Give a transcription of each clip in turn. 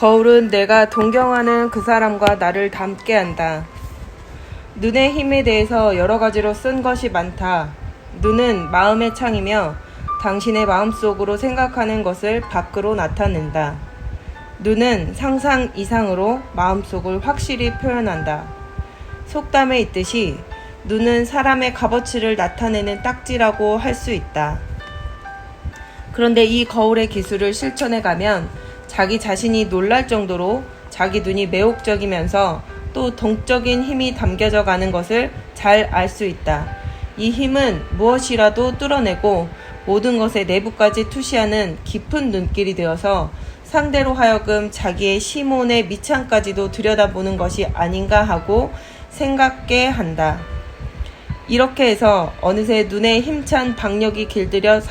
거울은 내가 동경하는 그 사람과 나를 닮게 한다. 눈의 힘에 대해서 여러 가지로 쓴 것이 많다. 눈은 마음의 창이며 당신의 마음속으로 생각하는 것을 밖으로 나타낸다. 눈은 상상 이상으로 마음속을 확실히 표현한다. 속담에 있듯이 눈은 사람의 값어치를 나타내는 딱지라고 할 수 있다. 그런데 이 거울의 기술을 실천해 가면 자기 자신이 놀랄 정도로 자기 눈이 매혹적이면서 또 동적인 힘이 담겨져 가는 것을 잘 알 수 있다. 이 힘은 무엇이라도 뚫어내고 모든 것의 내부까지 투시하는 깊은 눈길이 되어서 상대로 하여금 자기의 시몬의 밑창까지도 들여다보는 것이 아닌가 하고 생각게 한다. 이렇게 해서 어느새 눈에 힘찬 박력이 깃들여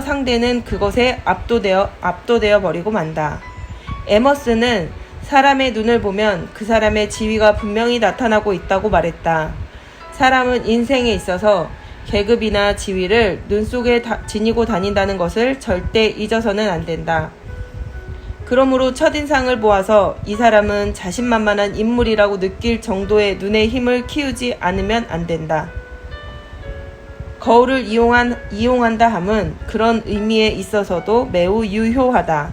상대는 그것에 압도되어 버리고 만다. 에머스는 사람의 눈을 보면 그 사람의 지위가 분명히 나타나고 있다고 말했다. 사람은 인생에 있어서 계급이나 지위를 눈 속에 지니고 다닌다는 것을 절대 잊어서는 안 된다. 그러므로 첫인상을 보아서 이 사람은 자신만만한 인물이라고 느낄 정도의 눈의 힘을 키우지 않으면 안 된다. 거울을 이용한다 함은 그런 의미에 있어서도 매우 유효하다.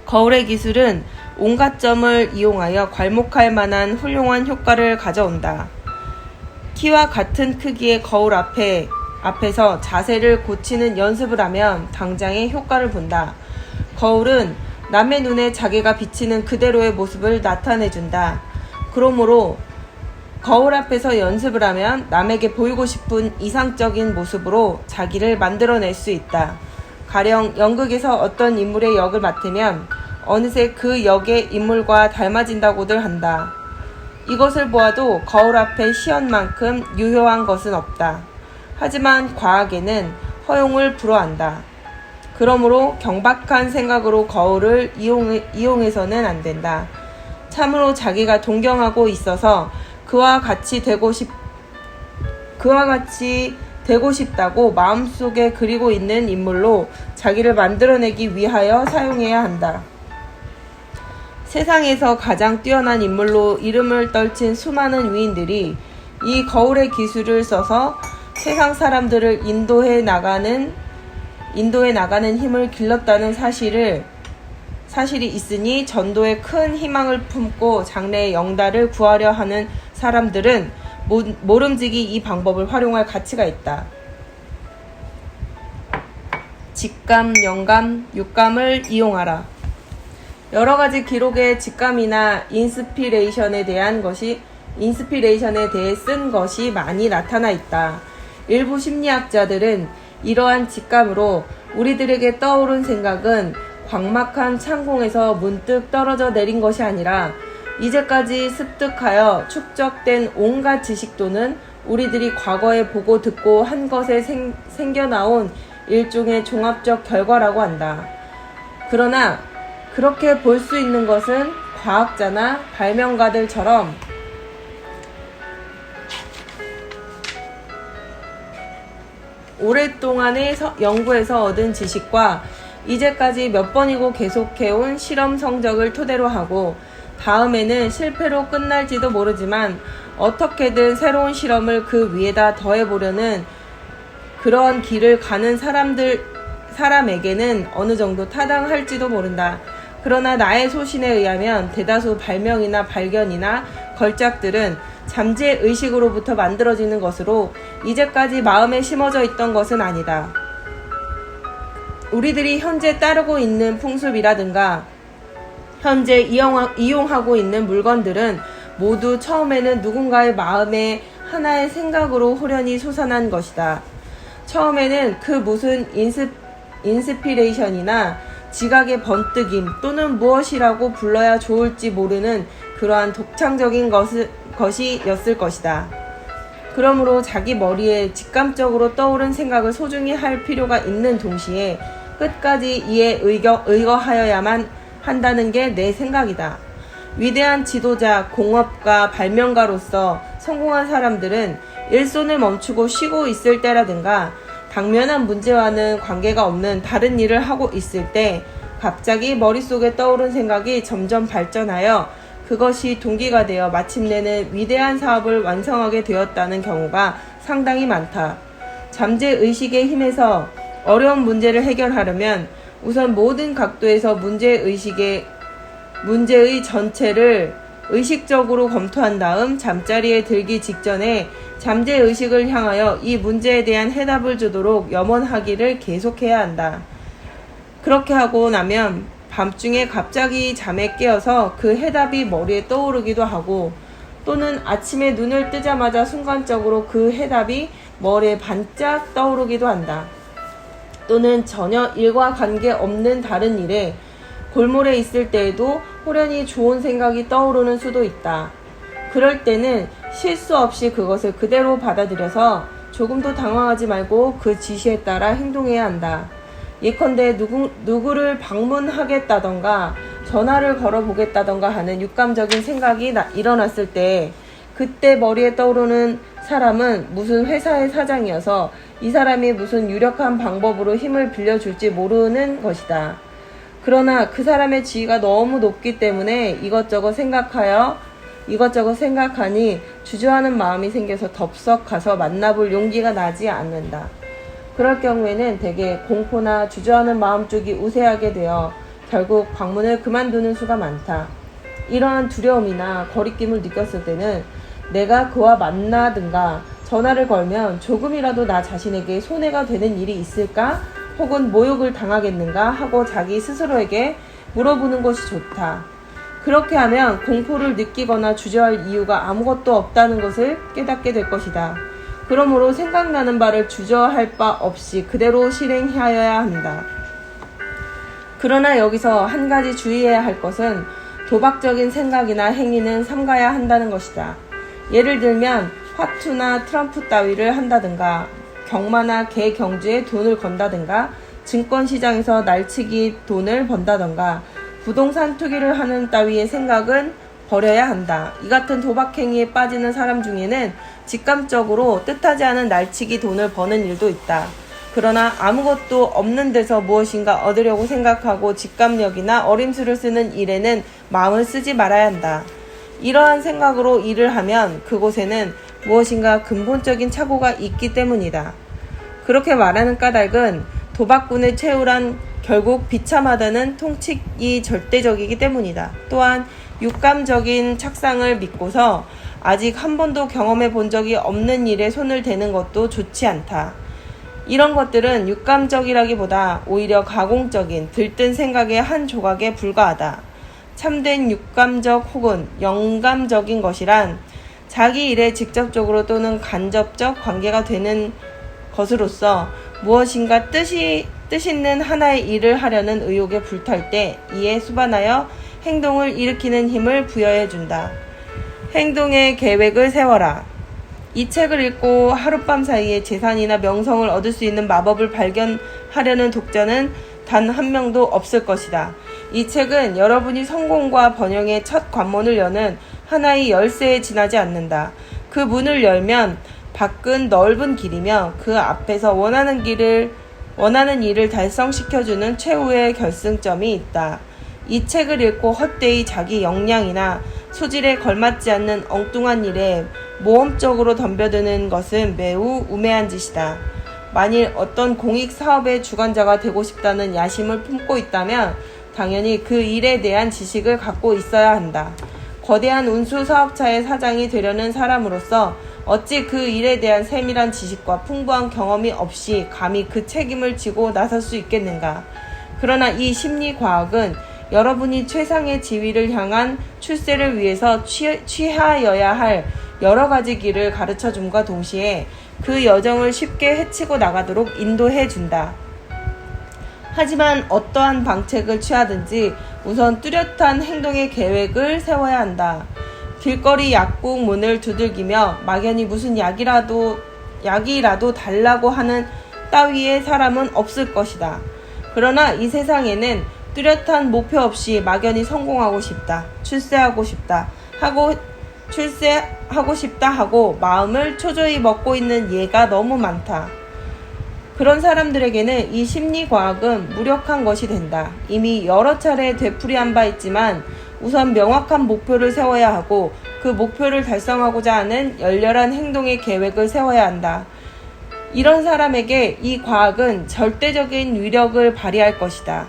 거울의 기술은 온갖 점을 이용하여 괄목할 만한 훌륭한 효과를 가져온다. 키와 같은 크기의 거울 앞에서 자세를 고치는 연습을 하면 당장의 효과를 본다. 거울은 남의 눈에 자기가 비치는 그대로의 모습을 나타내준다. 그러므로 거울 앞에서 연습을 하면 남에게 보이고 싶은 이상적인 모습으로 자기를 만들어낼 수 있다. 가령 연극에서 어떤 인물의 역을 맡으면 어느새 그 역의 인물과 닮아진다고들 한다. 이것을 보아도 거울 앞에 시연만큼 유효한 것은 없다. 하지만 과학에는 허용을 불허한다. 그러므로 경박한 생각으로 거울을 이용해서는 안 된다. 참으로 자기가 동경하고 있어서 그와 같이 되고 싶다고 마음속에 그리고 있는 인물로 자기를 만들어내기 위하여 사용해야 한다. 세상에서 가장 뛰어난 인물로 이름을 떨친 수많은 위인들이 이 거울의 기술을 써서 세상 사람들을 인도해 나가는 힘을 길렀다는 사실이 있으니 전도에 큰 희망을 품고 장래의 영달을 구하려 하는 사람들은 모름지기 이 방법을 활용할 가치가 있다. 직감, 영감, 육감을 이용하라. 여러 가지 기록에 직감이나 인스피레이션에 대해 쓴 것이 많이 나타나 있다. 일부 심리학자들은 이러한 직감으로 우리들에게 떠오른 생각은 광막한 창공에서 문득 떨어져 내린 것이 아니라 이제까지 습득하여 축적된 온갖 지식 또는 우리들이 과거에 보고 듣고 한 것에 생겨나온 일종의 종합적 결과라고 한다. 그러나 그렇게 볼 수 있는 것은 과학자나 발명가들처럼 오랫동안의 연구에서 얻은 지식과 이제까지 몇 번이고 계속해온 실험 성적을 토대로 하고 다음에는 실패로 끝날지도 모르지만 어떻게든 새로운 실험을 그 위에다 더해보려는 그런 길을 가는 사람에게는 어느 정도 타당할지도 모른다. 그러나 나의 소신에 의하면 대다수 발명이나 발견이나 걸작들은 잠재의식으로부터 만들어지는 것으로 이제까지 마음에 심어져 있던 것은 아니다. 우리들이 현재 따르고 있는 풍습이라든가 현재 이용하고 있는 물건들은 모두 처음에는 누군가의 마음에 하나의 생각으로 호련히 솟아난 것이다. 처음에는 그 무슨 인스피레이션이나 지각의 번뜩임 또는 무엇이라고 불러야 좋을지 모르는 그러한 독창적인 것이었을 것이다. 그러므로 자기 머리에 직감적으로 떠오른 생각을 소중히 할 필요가 있는 동시에 끝까지 이에 의거하여야만 한다는 게 내 생각이다. 위대한 지도자, 공업가, 발명가로서 성공한 사람들은 일손을 멈추고 쉬고 있을 때라든가 당면한 문제와는 관계가 없는 다른 일을 하고 있을 때 갑자기 머릿속에 떠오른 생각이 점점 발전하여 그것이 동기가 되어 마침내는 위대한 사업을 완성하게 되었다는 경우가 상당히 많다. 잠재의식의 힘에서 어려운 문제를 해결하려면 우선 모든 각도에서 문제의 전체를 의식적으로 검토한 다음 잠자리에 들기 직전에 잠재의식을 향하여 이 문제에 대한 해답을 주도록 염원하기를 계속해야 한다. 그렇게 하고 나면 밤중에 갑자기 잠에 깨어서 그 해답이 머리에 떠오르기도 하고 또는 아침에 눈을 뜨자마자 순간적으로 그 해답이 머리에 반짝 떠오르기도 한다. 또는 전혀 일과 관계없는 다른 일에 골몰해 있을 때에도 호련히 좋은 생각이 떠오르는 수도 있다. 그럴 때는 실수 없이 그것을 그대로 받아들여서 조금도 당황하지 말고 그 지시에 따라 행동해야 한다. 예컨대 누구를 방문하겠다던가 전화를 걸어보겠다던가 하는 육감적인 생각이 일어났을 때 그때 머리에 떠오르는 사람은 무슨 회사의 사장이어서 이 사람이 무슨 유력한 방법으로 힘을 빌려줄지 모르는 것이다. 그러나 그 사람의 지위가 너무 높기 때문에 이것저것 생각하니 주저하는 마음이 생겨서 덥석 가서 만나볼 용기가 나지 않는다. 그럴 경우에는 대개 공포나 주저하는 마음 쪽이 우세하게 되어 결국 방문을 그만두는 수가 많다. 이러한 두려움이나 거리낌을 느꼈을 때는 내가 그와 만나든가 전화를 걸면 조금이라도 나 자신에게 손해가 되는 일이 있을까? 혹은 모욕을 당하겠는가? 하고 자기 스스로에게 물어보는 것이 좋다. 그렇게 하면 공포를 느끼거나 주저할 이유가 아무것도 없다는 것을 깨닫게 될 것이다. 그러므로 생각나는 바를 주저할 바 없이 그대로 실행하여야 한다. 그러나 여기서 한 가지 주의해야 할 것은 도박적인 생각이나 행위는 삼가야 한다는 것이다. 예를 들면 화투나 트럼프 따위를 한다든가 경마나 개 경주에 돈을 건다든가 증권시장에서 날치기 돈을 번다든가 부동산 투기를 하는 따위의 생각은 버려야 한다. 이 같은 도박행위에 빠지는 사람 중에는 직감적으로 뜻하지 않은 날치기 돈을 버는 일도 있다. 그러나 아무것도 없는 데서 무엇인가 얻으려고 생각하고 직감력이나 어림수를 쓰는 일에는 마음을 쓰지 말아야 한다. 이러한 생각으로 일을 하면 그곳에는 무엇인가 근본적인 착오가 있기 때문이다. 그렇게 말하는 까닭은 도박꾼의 최후란 결국 비참하다는 통칙이 절대적이기 때문이다. 또한 육감적인 착상을 믿고서 아직 한 번도 경험해 본 적이 없는 일에 손을 대는 것도 좋지 않다. 이런 것들은 육감적이라기보다 오히려 가공적인 들뜬 생각의 한 조각에 불과하다. 참된 육감적 혹은 영감적인 것이란 자기 일에 직접적으로 또는 간접적 관계가 되는 것으로서 무엇인가 뜻 있는 하나의 일을 하려는 의욕에 불탈 때 이에 수반하여 행동을 일으키는 힘을 부여해준다. 행동의 계획을 세워라. 이 책을 읽고 하룻밤 사이에 재산이나 명성을 얻을 수 있는 마법을 발견하려는 독자는 단 한 명도 없을 것이다. 이 책은 여러분이 성공과 번영의 첫 관문을 여는 하나의 열쇠에 지나지 않는다. 그 문을 열면 밖은 넓은 길이며 그 앞에서 원하는 일을 달성시켜주는 최후의 결승점이 있다. 이 책을 읽고 헛되이 자기 역량이나 소질에 걸맞지 않는 엉뚱한 일에 모험적으로 덤벼드는 것은 매우 우매한 짓이다. 만일 어떤 공익 사업의 주관자가 되고 싶다는 야심을 품고 있다면 당연히 그 일에 대한 지식을 갖고 있어야 한다. 거대한 운수 사업차의 사장이 되려는 사람으로서 어찌 그 일에 대한 세밀한 지식과 풍부한 경험이 없이 감히 그 책임을 지고 나설 수 있겠는가? 그러나 이 심리과학은 여러분이 최상의 지위를 향한 출세를 위해서 취하여야 할 여러 가지 길을 가르쳐줌과 동시에 그 여정을 쉽게 헤치고 나가도록 인도해준다. 하지만 어떠한 방책을 취하든지 우선 뚜렷한 행동의 계획을 세워야 한다. 길거리 약국 문을 두들기며 막연히 무슨 약이라도 달라고 하는 따위의 사람은 없을 것이다. 그러나 이 세상에는 뚜렷한 목표 없이 막연히 성공하고 싶다, 출세하고 싶다 하고 마음을 초조히 먹고 있는 예가 너무 많다. 그런 사람들에게는 이 심리과학은 무력한 것이 된다. 이미 여러 차례 되풀이한 바 있지만 우선 명확한 목표를 세워야 하고 그 목표를 달성하고자 하는 열렬한 행동의 계획을 세워야 한다. 이런 사람에게 이 과학은 절대적인 위력을 발휘할 것이다.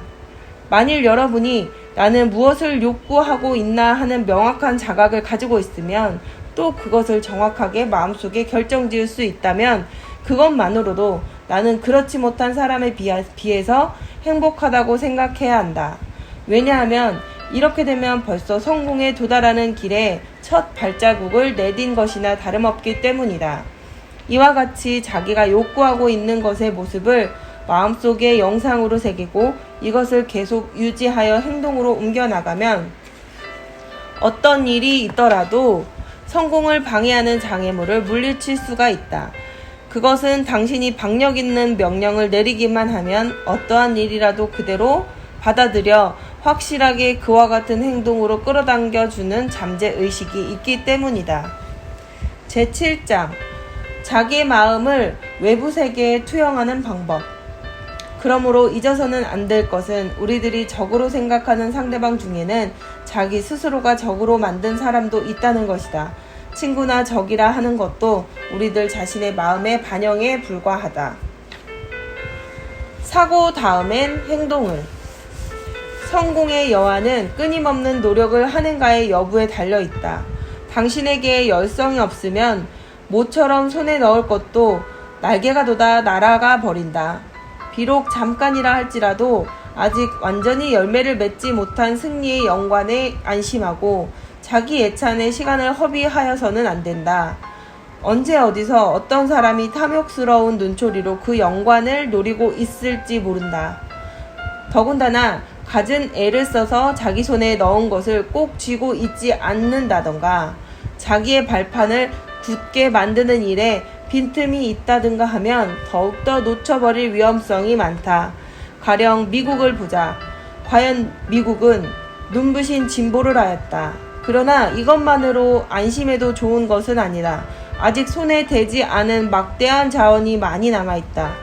만일 여러분이 나는 무엇을 욕구하고 있나 하는 명확한 자각을 가지고 있으면 또 그것을 정확하게 마음속에 결정지을 수 있다면 그것만으로도 나는 그렇지 못한 사람에 비해서 행복하다고 생각해야 한다. 왜냐하면 이렇게 되면 벌써 성공에 도달하는 길에 첫 발자국을 내딘 것이나 다름없기 때문이다. 이와 같이 자기가 욕구하고 있는 것의 모습을 마음속에 영상으로 새기고 이것을 계속 유지하여 행동으로 옮겨나가면 어떤 일이 있더라도 성공을 방해하는 장애물을 물리칠 수가 있다. 그것은 당신이 박력 있는 명령을 내리기만 하면 어떠한 일이라도 그대로 받아들여 확실하게 그와 같은 행동으로 끌어당겨주는 잠재의식이 있기 때문이다. 제7장 자기의 마음을 외부 세계에 투영하는 방법. 그러므로 잊어서는 안 될 것은 우리들이 적으로 생각하는 상대방 중에는 자기 스스로가 적으로 만든 사람도 있다는 것이다. 친구나 적이라 하는 것도 우리들 자신의 마음의 반영에 불과하다. 사고 다음엔 행동을. 성공의 여하는 끊임없는 노력을 하는가의 여부에 달려있다. 당신에게 열성이 없으면 모처럼 손에 넣을 것도 날개가 돋아 날아가 버린다. 비록 잠깐이라 할지라도 아직 완전히 열매를 맺지 못한 승리의 영광에 안심하고 자기 예찬의 시간을 허비하여서는 안 된다. 언제 어디서 어떤 사람이 탐욕스러운 눈초리로 그 영광을 노리고 있을지 모른다. 더군다나 갖은 애를 써서 자기 손에 넣은 것을 꼭 쥐고 있지 않는다던가 자기의 발판을 굳게 만드는 일에 빈틈이 있다든가 하면 더욱더 놓쳐버릴 위험성이 많다. 가령 미국을 보자. 과연 미국은 눈부신 진보를 하였다. 그러나 이것만으로 안심해도 좋은 것은 아니다. 아직 손에 대지 않은 막대한 자원이 많이 남아있다.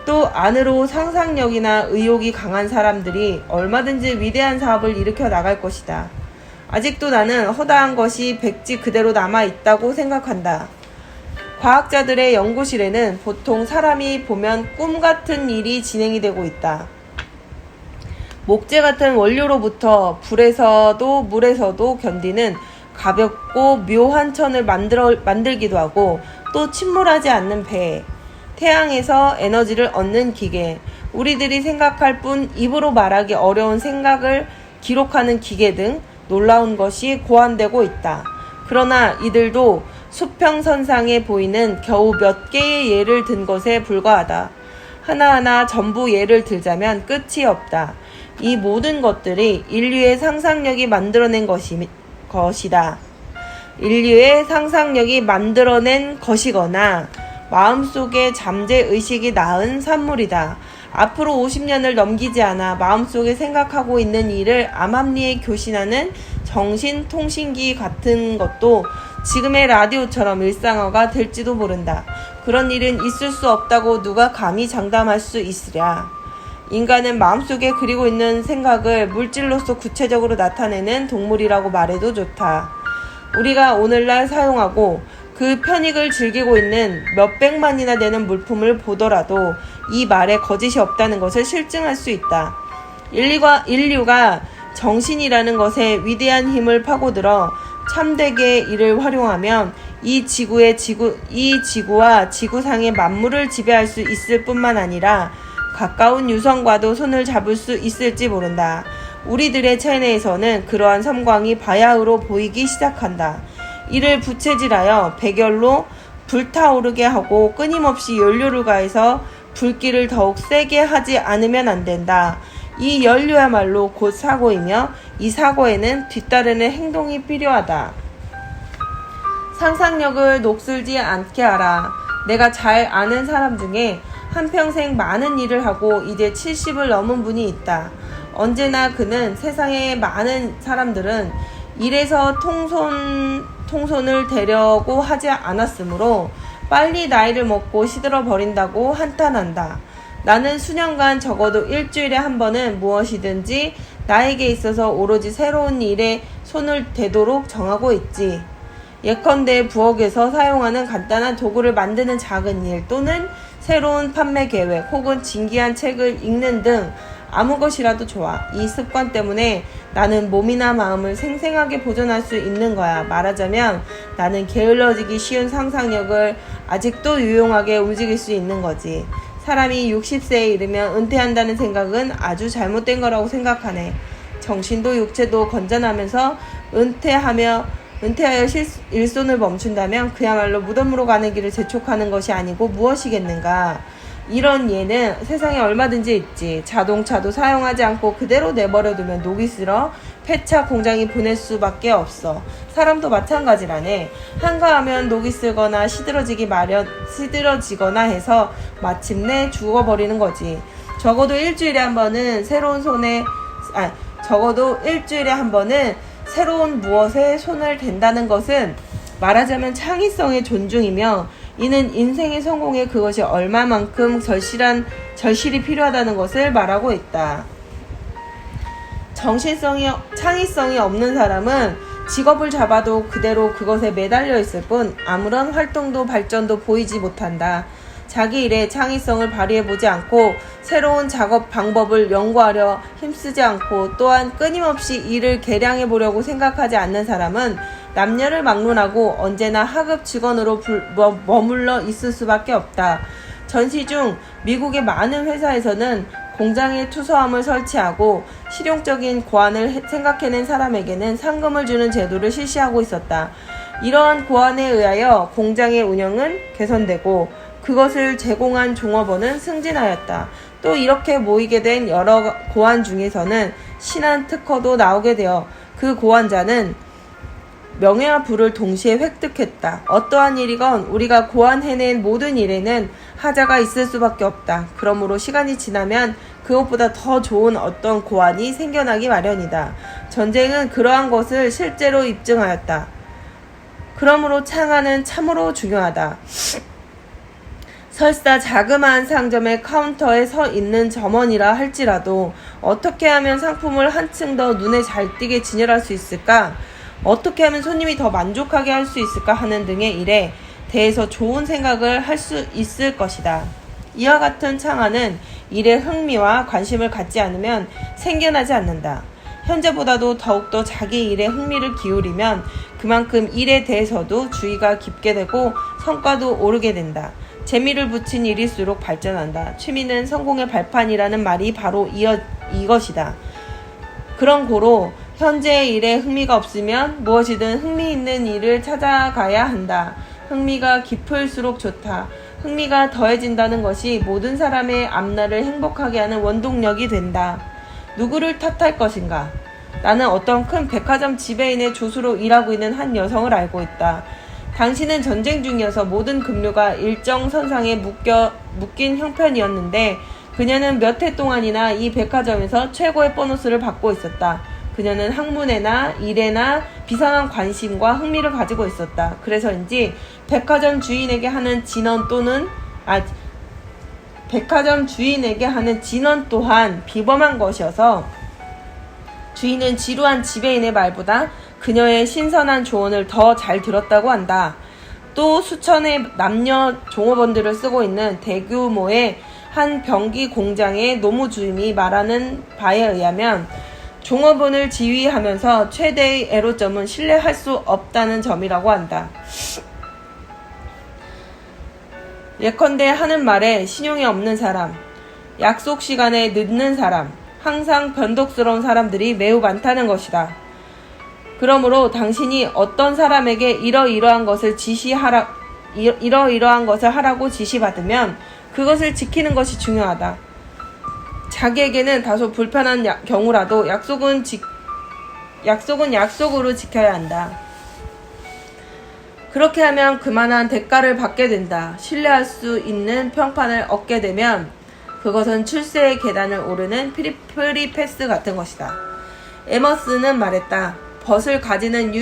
또 안으로 상상력이나 의욕이 강한 사람들이 얼마든지 위대한 사업을 일으켜 나갈 것이다. 아직도 나는 허다한 것이 백지 그대로 남아있다고 생각한다. 과학자들의 연구실에는 보통 사람이 보면 꿈 같은 일이 진행이 되고 있다. 목재 같은 원료로부터 불에서도 물에서도 견디는 가볍고 묘한 천을 만들기도 하고 또 침몰하지 않는 배, 태양에서 에너지를 얻는 기계, 우리들이 생각할 뿐 입으로 말하기 어려운 생각을 기록하는 기계 등 놀라운 것이 고안되고 있다. 그러나 이들도 수평선상에 보이는 겨우 몇 개의 예를 든 것에 불과하다. 하나하나 전부 예를 들자면 끝이 없다. 이 모든 것들이 인류의 상상력이 만들어낸 것이다. 인류의 상상력이 만들어낸 것이거나 마음속에 잠재의식이 낳은 산물이다. 앞으로 50년을 넘기지 않아 마음속에 생각하고 있는 일을 암암리에 교신하는 정신통신기 같은 것도 지금의 라디오처럼 일상어가 될지도 모른다. 그런 일은 있을 수 없다고 누가 감히 장담할 수 있으랴. 인간은 마음속에 그리고 있는 생각을 물질로서 구체적으로 나타내는 동물이라고 말해도 좋다. 우리가 오늘날 사용하고 그 편익을 즐기고 있는 몇백만이나 되는 물품을 보더라도 이 말에 거짓이 없다는 것을 실증할 수 있다. 인류가 정신이라는 것에 위대한 힘을 파고들어 참되게 이를 활용하면 이 지구와 지구상의 만물을 지배할 수 있을 뿐만 아니라 가까운 유성과도 손을 잡을 수 있을지 모른다. 우리들의 체내에서는 그러한 섬광이 바야흐로 보이기 시작한다. 이를 부채질하여 백열로 불타오르게 하고 끊임없이 연료를 가해서 불길을 더욱 세게 하지 않으면 안 된다. 이 연료야말로 곧 사고이며 이 사고에는 뒤따르는 행동이 필요하다. 상상력을 녹슬지 않게 하라. 내가 잘 아는 사람 중에 한평생 많은 일을 하고 이제 70을 넘은 분이 있다. 언제나 그는 세상의 많은 사람들은 일에서 통손을 되려고 하지 않았으므로 빨리 나이를 먹고 시들어 버린다고 한탄한다. 나는 수년간 적어도 일주일에 한 번은 무엇이든지 나에게 있어서 오로지 새로운 일에 손을 대도록 정하고 있지. 예컨대 부엌에서 사용하는 간단한 도구를 만드는 작은 일 또는 새로운 판매 계획 혹은 진기한 책을 읽는 등 아무 것이라도 좋아. 이 습관 때문에 나는 몸이나 마음을 생생하게 보존할 수 있는 거야. 말하자면 나는 게을러지기 쉬운 상상력을 아직도 유용하게 움직일 수 있는 거지. 사람이 60세에 이르면 은퇴한다는 생각은 아주 잘못된 거라고 생각하네. 정신도 육체도 건전하면서 은퇴하여 일손을 멈춘다면 그야말로 무덤으로 가는 길을 재촉하는 것이 아니고 무엇이겠는가. 이런 예는 세상에 얼마든지 있지. 자동차도 사용하지 않고 그대로 내버려두면 녹이 슬어 폐차 공장이 보낼 수밖에 없어. 사람도 마찬가지라네. 한가하면 녹이 슬거나 시들어지거나 해서 마침내 죽어버리는 거지. 적어도 일주일에 한 번은 새로운 무엇에 손을 댄다는 것은 말하자면 창의성의 존중이며 이는 인생의 성공에 그것이 얼마만큼 절실히 필요하다는 것을 말하고 있다. 창의성이 없는 사람은 직업을 잡아도 그대로 그것에 매달려 있을 뿐 아무런 활동도 발전도 보이지 못한다. 자기 일에 창의성을 발휘해보지 않고 새로운 작업 방법을 연구하려 힘쓰지 않고 또한 끊임없이 일을 개량해보려고 생각하지 않는 사람은 남녀를 막론하고 언제나 하급 직원으로 머물러 있을 수밖에 없다. 전시 중 미국의 많은 회사에서는 공장에 투서함을 설치하고 실용적인 고안을 생각해낸 사람에게는 상금을 주는 제도를 실시하고 있었다. 이러한 고안에 의하여 공장의 운영은 개선되고 그것을 제공한 종업원은 승진하였다. 또 이렇게 모이게 된 여러 고안 중에서는 신한 특허도 나오게 되어 그 고안자는 명예와 부를 동시에 획득했다. 어떠한 일이건 우리가 고안해낸 모든 일에는 하자가 있을 수밖에 없다. 그러므로 시간이 지나면 그것보다 더 좋은 어떤 고안이 생겨나기 마련이다. 전쟁은 그러한 것을 실제로 입증하였다. 그러므로 창안은 참으로 중요하다. 설사 자그마한 상점의 카운터에 서 있는 점원이라 할지라도 어떻게 하면 상품을 한층 더 눈에 잘 띄게 진열할 수 있을까? 어떻게 하면 손님이 더 만족하게 할 수 있을까 하는 등의 일에 대해서 좋은 생각을 할 수 있을 것이다. 이와 같은 창안은 일에 흥미와 관심을 갖지 않으면 생겨나지 않는다. 현재보다도 더욱더 자기 일에 흥미를 기울이면 그만큼 일에 대해서도 주의가 깊게 되고 성과도 오르게 된다. 재미를 붙인 일일수록 발전한다. 취미는 성공의 발판이라는 말이 바로 이것이다. 그런 고로 현재의 일에 흥미가 없으면 무엇이든 흥미있는 일을 찾아가야 한다. 흥미가 깊을수록 좋다. 흥미가 더해진다는 것이 모든 사람의 앞날을 행복하게 하는 원동력이 된다. 누구를 탓할 것인가? 나는 어떤 큰 백화점 지배인의 조수로 일하고 있는 한 여성을 알고 있다. 당시는 전쟁 중이어서 모든 급료가 일정 선상에 묶인 형편이었는데 그녀는 몇 해 동안이나 이 백화점에서 최고의 보너스를 받고 있었다. 그녀는 학문에나 일에나 비상한 관심과 흥미를 가지고 있었다. 그래서인지 백화점 주인에게 하는 진언 또한 비범한 것이어서 주인은 지루한 지배인의 말보다 그녀의 신선한 조언을 더 잘 들었다고 한다. 또 수천의 남녀 종업원들을 쓰고 있는 대규모의 한 병기 공장의 노무주임이 말하는 바에 의하면 종업원을 지휘하면서 최대의 애로점은 신뢰할 수 없다는 점이라고 한다. 예컨대 하는 말에 신용이 없는 사람, 약속 시간에 늦는 사람, 항상 변덕스러운 사람들이 매우 많다는 것이다. 그러므로 당신이 어떤 사람에게 이러이러한 것을 하라고 지시받으면 그것을 지키는 것이 중요하다. 자기에게는 다소 불편한 경우라도 약속은 약속으로 지켜야 한다. 그렇게 하면 그만한 대가를 받게 된다. 신뢰할 수 있는 평판을 얻게 되면 그것은 출세의 계단을 오르는 프리패스 같은 것이다. 에머스는 말했다. 벗을 가지는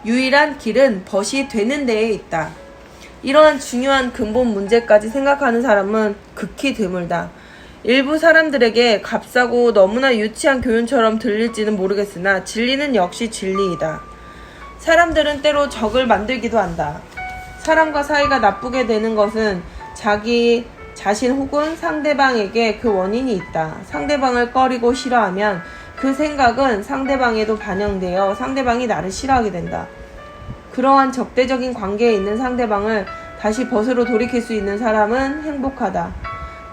유일한 길은 벗이 되는 데에 있다. 이러한 중요한 근본 문제까지 생각하는 사람은 극히 드물다. 일부 사람들에게 값싸고 너무나 유치한 교훈처럼 들릴지는 모르겠으나 진리는 역시 진리이다. 사람들은 때로 적을 만들기도 한다. 사람과 사이가 나쁘게 되는 것은 자기 자신 혹은 상대방에게 그 원인이 있다. 상대방을 꺼리고 싫어하면 그 생각은 상대방에도 반영되어 상대방이 나를 싫어하게 된다. 그러한 적대적인 관계에 있는 상대방을 다시 벗으로 돌이킬 수 있는 사람은 행복하다.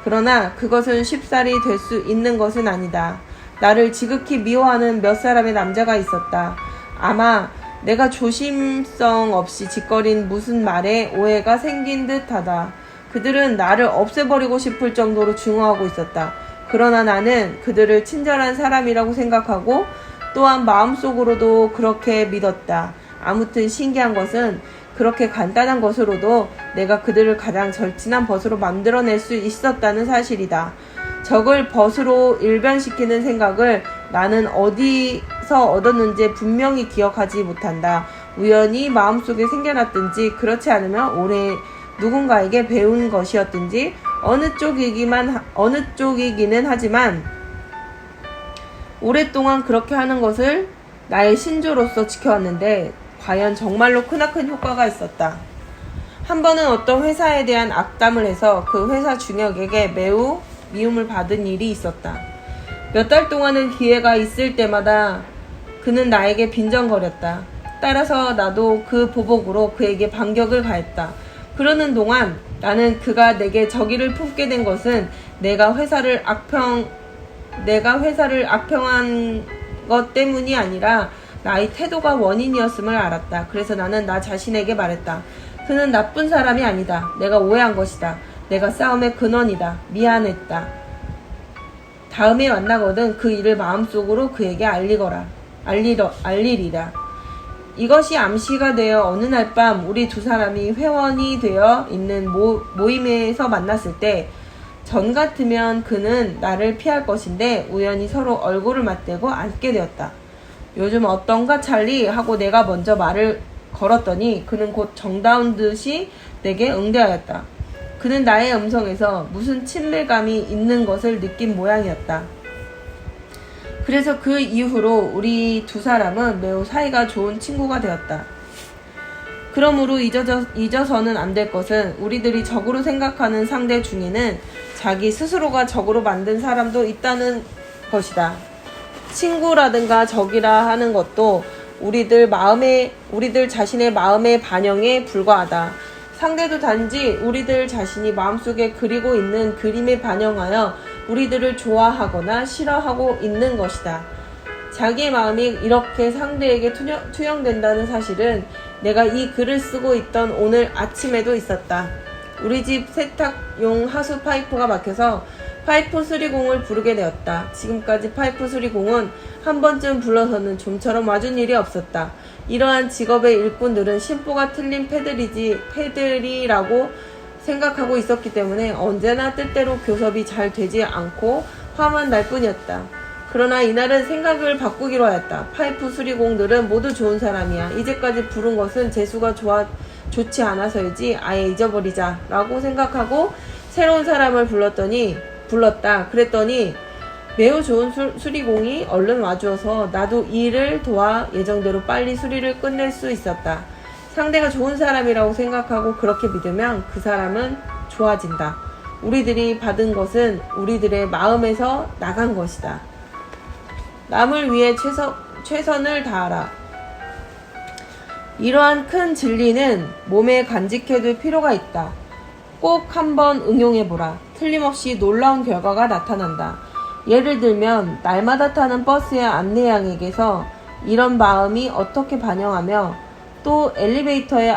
그러나 그것은 쉽사리 될 수 있는 것은 아니다. 나를 지극히 미워하는 몇 사람의 남자가 있었다. 아마 내가 조심성 없이 짓거린 무슨 말에 오해가 생긴 듯하다. 그들은 나를 없애버리고 싶을 정도로 증오하고 있었다. 그러나 나는 그들을 친절한 사람이라고 생각하고 또한 마음속으로도 그렇게 믿었다. 아무튼 신기한 것은 그렇게 간단한 것으로도 내가 그들을 가장 절친한 벗으로 만들어낼 수 있었다는 사실이다. 적을 벗으로 일변시키는 생각을 나는 어디서 얻었는지 분명히 기억하지 못한다. 우연히 마음속에 생겨났든지 그렇지 않으면 오래 누군가에게 배운 것이었든지 어느 쪽이기는 하지만 오랫동안 그렇게 하는 것을 나의 신조로서 지켜왔는데 과연 정말로 크나큰 효과가 있었다. 한 번은 어떤 회사에 대한 악담을 해서 그 회사 중역에게 매우 미움을 받은 일이 있었다. 몇 달 동안은 기회가 있을 때마다 그는 나에게 빈정거렸다. 따라서 나도 그 보복으로 그에게 반격을 가했다. 그러는 동안 나는 그가 내게 적의를 품게 된 것은 내가 회사를 악평한 것 때문이 아니라 나의 태도가 원인이었음을 알았다. 그래서 나는 나 자신에게 말했다. 그는 나쁜 사람이 아니다. 내가 오해한 것이다. 내가 싸움의 근원이다. 미안했다. 다음에 만나거든 그 일을 마음속으로 그에게 알리리라. 이것이 암시가 되어 어느 날 밤 우리 두 사람이 회원이 되어 있는 모임에서 만났을 때 전 같으면 그는 나를 피할 것인데 우연히 서로 얼굴을 맞대고 앉게 되었다. 요즘 어떤가 찰리? 하고 내가 먼저 말을 걸었더니 그는 곧 정다운 듯이 내게 응대하였다. 그는 나의 음성에서 무슨 친밀감이 있는 것을 느낀 모양이었다. 그래서 그 이후로 우리 두 사람은 매우 사이가 좋은 친구가 되었다. 그러므로 잊어서는 안 될 것은 우리들이 적으로 생각하는 상대 중에는 자기 스스로가 적으로 만든 사람도 있다는 것이다. 친구라든가 적이라 하는 것도 우리들 자신의 마음의 반영에 불과하다. 상대도 단지 우리들 자신이 마음속에 그리고 있는 그림에 반영하여 우리들을 좋아하거나 싫어하고 있는 것이다. 자기의 마음이 이렇게 상대에게 투영된다는 사실은 내가 이 글을 쓰고 있던 오늘 아침에도 있었다. 우리 집 세탁용 하수 파이프가 막혀서 파이프 수리공을 부르게 되었다. 지금까지 파이프 수리공은 한 번쯤 불러서는 좀처럼 와준 일이 없었다. 이러한 직업의 일꾼들은 심보가 틀린 패들이라고 생각하고 있었기 때문에 언제나 뜻대로 교섭이 잘 되지 않고 화만 날 뿐이었다. 그러나 이날은 생각을 바꾸기로 하였다. 파이프 수리공들은 모두 좋은 사람이야. 이제까지 부른 것은 재수가 좋지 않아서이지 아예 잊어버리자 라고 생각하고 새로운 사람을 불렀다. 그랬더니 매우 좋은 수리공이 얼른 와주어서 나도 일을 도와 예정대로 빨리 수리를 끝낼 수 있었다. 상대가 좋은 사람이라고 생각하고 그렇게 믿으면 그 사람은 좋아진다. 우리들이 받은 것은 우리들의 마음에서 나간 것이다. 남을 위해 최선을 다하라. 이러한 큰 진리는 몸에 간직해둘 필요가 있다. 꼭 한번 응용해보라. 틀림없이 놀라운 결과가 나타난다. 예를 들면 날마다 타는 버스의 안내양에게서 이런 마음이 어떻게 반영하며 또 엘리베이터의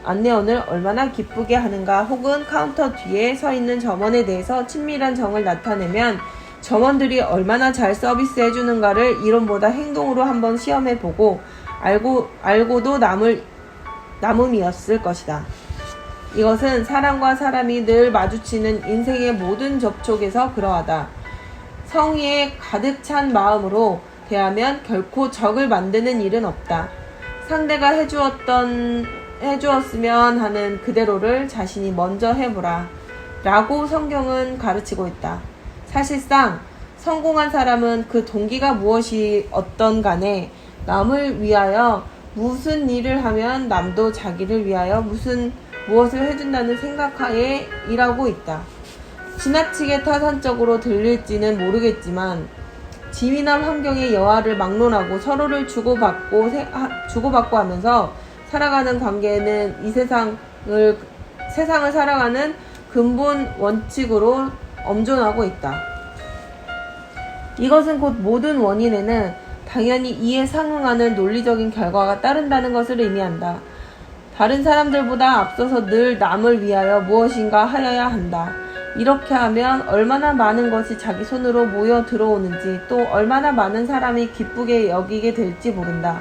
안내원을 얼마나 기쁘게 하는가, 혹은 카운터 뒤에 서 있는 점원에 대해서 친밀한 정을 나타내면 점원들이 얼마나 잘 서비스해주는가를 이론보다 행동으로 한번 시험해보고 알고도 남음이었을 것이다. 이것은 사람과 사람이 늘 마주치는 인생의 모든 접촉에서 그러하다. 성의에 가득 찬 마음으로 대하면 결코 적을 만드는 일은 없다. 상대가 해주었으면 하는 그대로를 자신이 먼저 해보라 라고 성경은 가르치고 있다. 사실상 성공한 사람은 그 동기가 무엇이 어떤 간에 남을 위하여 무슨 일을 하면 남도 자기를 위하여 무엇을 해준다는 생각하에 일하고 있다. 지나치게 타산적으로 들릴지는 모르겠지만 지위나 환경의 여하를 막론하고 서로를 주고받고 하면서 살아가는 관계는 이 세상을 살아가는 근본 원칙으로 엄존하고 있다. 이것은 곧 모든 원인에는 당연히 이에 상응하는 논리적인 결과가 따른다는 것을 의미한다. 다른 사람들보다 앞서서 늘 남을 위하여 무엇인가 하여야 한다. 이렇게 하면 얼마나 많은 것이 자기 손으로 모여 들어오는지 또 얼마나 많은 사람이 기쁘게 여기게 될지 모른다.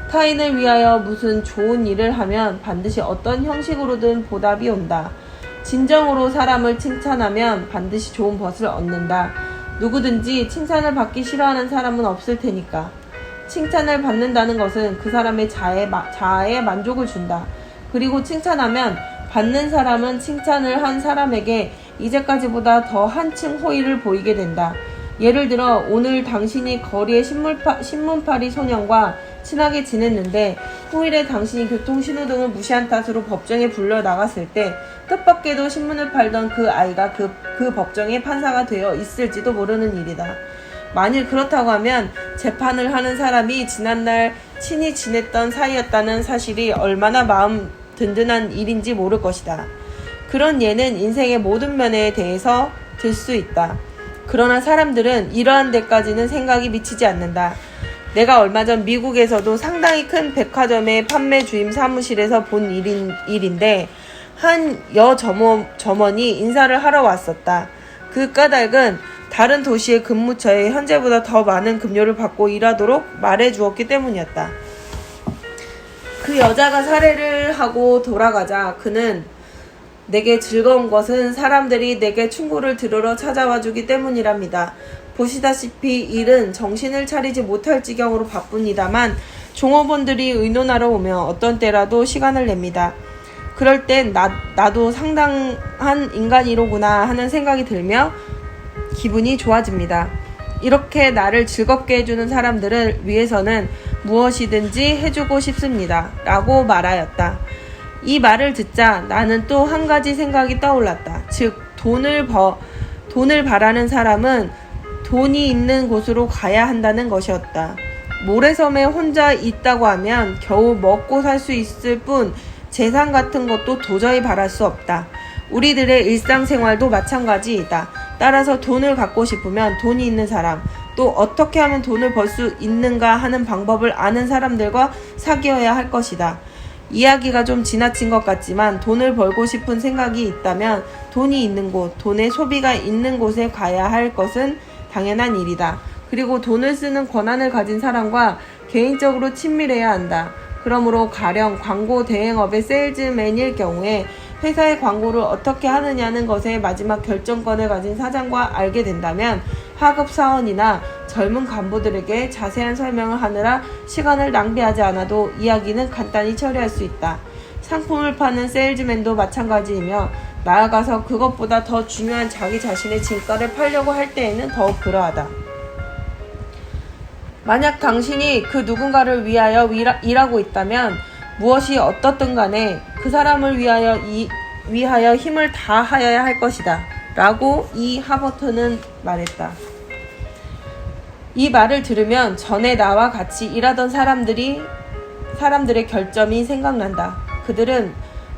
타인을 위하여 무슨 좋은 일을 하면 반드시 어떤 형식으로든 보답이 온다. 진정으로 사람을 칭찬하면 반드시 좋은 벗을 얻는다. 누구든지 칭찬을 받기 싫어하는 사람은 없을 테니까. 칭찬을 받는다는 것은 그 사람의 자아에 만족을 준다. 그리고 칭찬하면 받는 사람은 칭찬을 한 사람에게 이제까지보다 더 한층 호의를 보이게 된다. 예를 들어 오늘 당신이 거리의 신문팔이 소년과 친하게 지냈는데 후일에 당신이 교통신호등을 무시한 탓으로 법정에 불려 나갔을 때 뜻밖에도 신문을 팔던 그 아이가 그 법정의 판사가 되어 있을지도 모르는 일이다. 만일 그렇다고 하면 재판을 하는 사람이 지난날 친히 지냈던 사이였다는 사실이 얼마나 마음 든든한 일인지 모를 것이다. 그런 예는 인생의 모든 면에 대해서 들 수 있다. 그러나 사람들은 이러한 데까지는 생각이 미치지 않는다. 내가 얼마 전 미국에서도 상당히 큰 백화점의 판매 주임 사무실에서 본 일인데 한 점원이 인사를 하러 왔었다. 그 까닭은 다른 도시의 근무처에 현재보다 더 많은 급료를 받고 일하도록 말해주었기 때문이었다. 그 여자가 사례를 하고 돌아가자 그는 내게 즐거운 것은 사람들이 내게 충고를 들으러 찾아와 주기 때문이랍니다. 보시다시피 일은 정신을 차리지 못할 지경으로 바쁩니다만 종업원들이 의논하러 오면 어떤 때라도 시간을 냅니다. 그럴 땐 나도 상당한 인간이로구나 하는 생각이 들며 기분이 좋아집니다. 이렇게 나를 즐겁게 해주는 사람들을 위해서는 무엇이든지 해주고 싶습니다. 라고 말하였다. 이 말을 듣자 나는 또 한 가지 생각이 떠올랐다. 즉 돈을 바라는 사람은 돈이 있는 곳으로 가야 한다는 것이었다. 모래섬에 혼자 있다고 하면 겨우 먹고 살 수 있을 뿐 재산 같은 것도 도저히 바랄 수 없다. 우리들의 일상생활도 마찬가지이다. 따라서 돈을 갖고 싶으면 돈이 있는 사람, 또 어떻게 하면 돈을 벌 수 있는가 하는 방법을 아는 사람들과 사귀어야 할 것이다. 이야기가 좀 지나친 것 같지만 돈을 벌고 싶은 생각이 있다면 돈이 있는 곳, 돈의 소비가 있는 곳에 가야 할 것은 당연한 일이다. 그리고 돈을 쓰는 권한을 가진 사람과 개인적으로 친밀해야 한다. 그러므로 가령 광고 대행업의 세일즈맨일 경우에 회사의 광고를 어떻게 하느냐는 것에 마지막 결정권을 가진 사장과 알게 된다면 하급 사원이나 젊은 간부들에게 자세한 설명을 하느라 시간을 낭비하지 않아도 이야기는 간단히 처리할 수 있다. 상품을 파는 세일즈맨도 마찬가지이며 나아가서 그것보다 더 중요한 자기 자신의 진가를 팔려고 할 때에는 더욱 그러하다. 만약 당신이 그 누군가를 위하여 일하고 있다면 무엇이 어떻든 간에 그 사람을 위하여 힘을 다하여야 할 것이다. 라고 이 하버턴은 말했다. 이 말을 들으면 전에 나와 같이 일하던 사람들의 결점이 생각난다. 그들은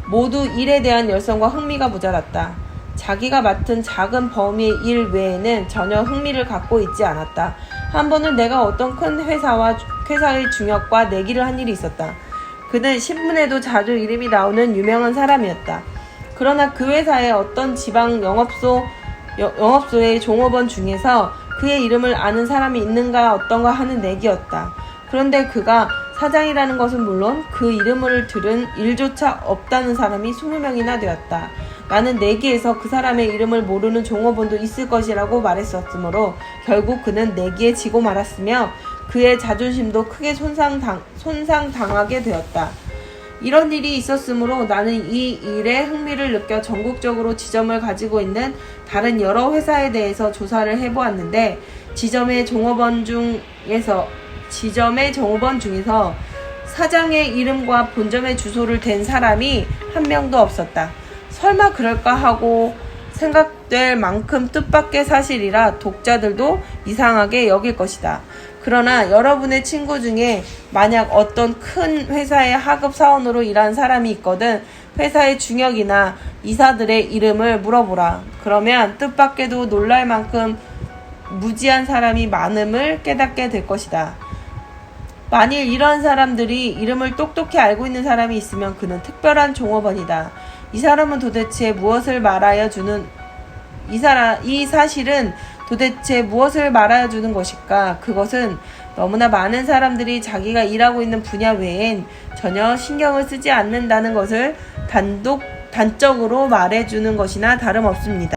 모두 일에 대한 열성과 흥미가 모자랐다. 자기가 맡은 작은 범위의 일 외에는 전혀 흥미를 갖고 있지 않았다. 한 번은 내가 어떤 큰 회사의 중역과 내기를 한 일이 있었다. 그는 신문에도 자주 이름이 나오는 유명한 사람이었다. 그러나 그 회사의 어떤 지방 영업소의 종업원 중에서 그의 이름을 아는 사람이 있는가 어떤가 하는 내기였다. 그런데 그가 사장이라는 것은 물론 그 이름을 들은 일조차 없다는 사람이 20명이나 되었다. 나는 내기에서 그 사람의 이름을 모르는 종업원도 있을 것이라고 말했었으므로 결국 그는 내기에 지고 말았으며 그의 자존심도 크게 손상당하게 되었다. 이런 일이 있었으므로 나는 이 일에 흥미를 느껴 전국적으로 지점을 가지고 있는 다른 여러 회사에 대해서 조사를 해보았는데 지점의 종업원 중에서 사장의 이름과 본점의 주소를 댄 사람이 한 명도 없었다. 설마 그럴까 하고 생각될 만큼 뜻밖의 사실이라 독자들도 이상하게 여길 것이다. 그러나 여러분의 친구 중에 만약 어떤 큰 회사의 하급 사원으로 일하는 사람이 있거든 회사의 중역이나 이사들의 이름을 물어보라. 그러면 뜻밖에도 놀랄 만큼 무지한 사람이 많음을 깨닫게 될 것이다. 만일 이러한 사람들이 이름을 똑똑히 알고 있는 사람이 있으면 그는 특별한 종업원이다. 이 사람은 도대체 무엇을 말하여 주는 이 사실은 도대체 무엇을 말하여 주는 것일까? 그것은 너무나 많은 사람들이 자기가 일하고 있는 분야 외엔 전혀 신경을 쓰지 않는다는 것을 단적으로 말해주는 것이나 다름없습니다.